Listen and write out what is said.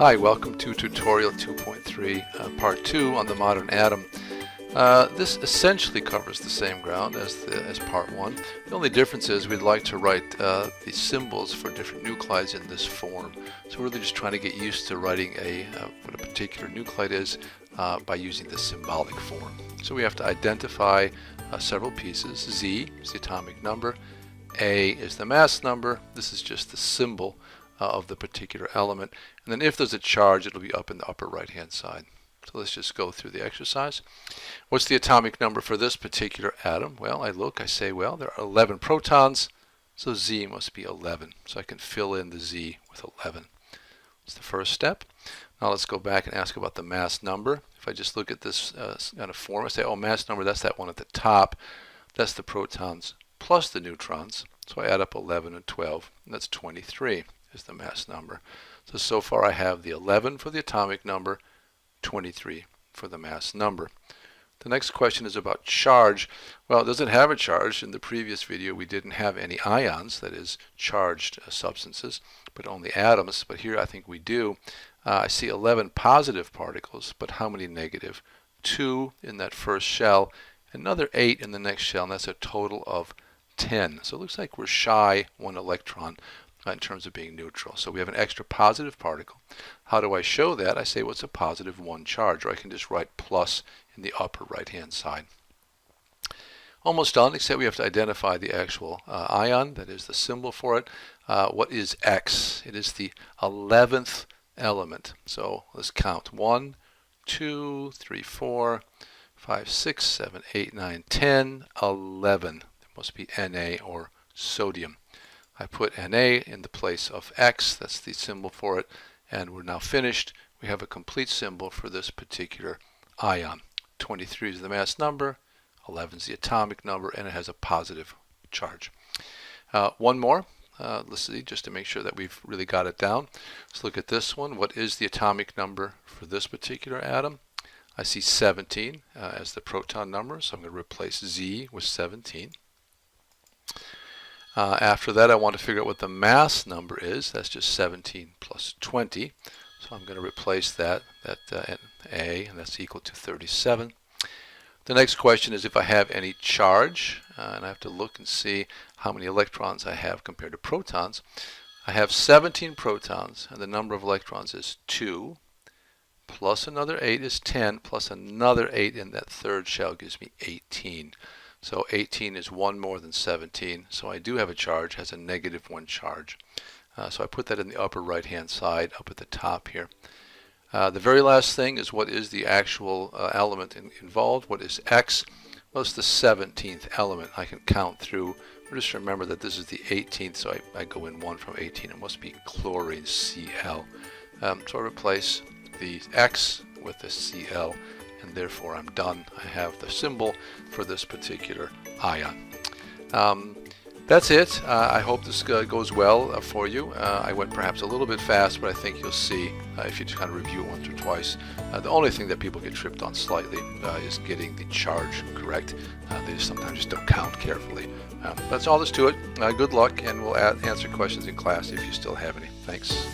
Hi, welcome to tutorial 2.3, part 2 on the modern atom. This essentially covers the same ground as part 1. The only difference is we'd like to write the symbols for different nuclides in this form. So we're really just trying to get used to writing what a particular nuclide is by using the symbolic form. So we have to identify several pieces. Z is the atomic number, A is the mass number, this is just the symbol of the particular element, and then if there's a charge it'll be up in the upper right hand side. So let's just go through the exercise. What's the atomic number for this particular atom? Well, I say, well, there are 11 protons, so Z must be 11. So I can fill in the Z with 11. That's the first step. Now let's go back and ask about the mass number. If I just look at this kind of form, I say, oh, mass number, that's that one at the top. That's the protons plus the neutrons. So I add up 11 and 12, and that's 23 is the mass number. So far I have the 11 for the atomic number, 23 for the mass number. The next question is about charge. Well, it doesn't have a charge. In the previous video we didn't have any ions, that is charged substances, but only atoms. But here I think we do. I see 11 positive particles, but how many negative? 2 in that first shell, another 8 in the next shell, and that's a total of 10. So it looks like we're shy 1 electron in terms of being neutral. So we have an extra positive particle. How do I show that? I say, what's a positive 1 charge? Or I can just write plus in the upper right hand side. Almost done, except we have to identify the actual ion, that is the symbol for it. What is X? It is the 11th element. So let's count. 1, 2, 3, 4, 5, 6, 7, 8, 9, 10, 11. It must be Na or sodium. I put Na in the place of X, that's the symbol for it, and we're now finished. We have a complete symbol for this particular ion. 23 is the mass number, 11 is the atomic number, and it has a positive charge. One more, let's see, just to make sure that we've really got it down. Let's look at this one. What is the atomic number for this particular atom? I see 17 as the proton number, so I'm going to replace Z with 17. After that, I want to figure out what the mass number is. That's just 17 plus 20. So I'm going to replace that A, and that's equal to 37. The next question is if I have any charge, and I have to look and see how many electrons I have compared to protons. I have 17 protons, and the number of electrons is 2, plus another 8 is 10, plus another 8 in that third shell gives me 18. So 18 is 1 more than 17, so I do have a charge, has a negative 1 charge. So I put that in the upper right hand side, up at the top here. The very last thing is what is the actual element involved? What is X? Well, it's the 17th element. I can count through. Just remember that this is the 18th, so I go in 1 from 18. It must be chlorine, Cl. So I replace the X with the Cl, and therefore I'm done. I have the symbol for this particular ion. That's it. I hope this goes well for you. I went perhaps a little bit fast, but I think you'll see if you just kind of review it once or twice. The only thing that people get tripped on slightly is getting the charge correct. They sometimes just don't count carefully. That's all there's to it. Good luck, and we'll answer questions in class if you still have any. Thanks.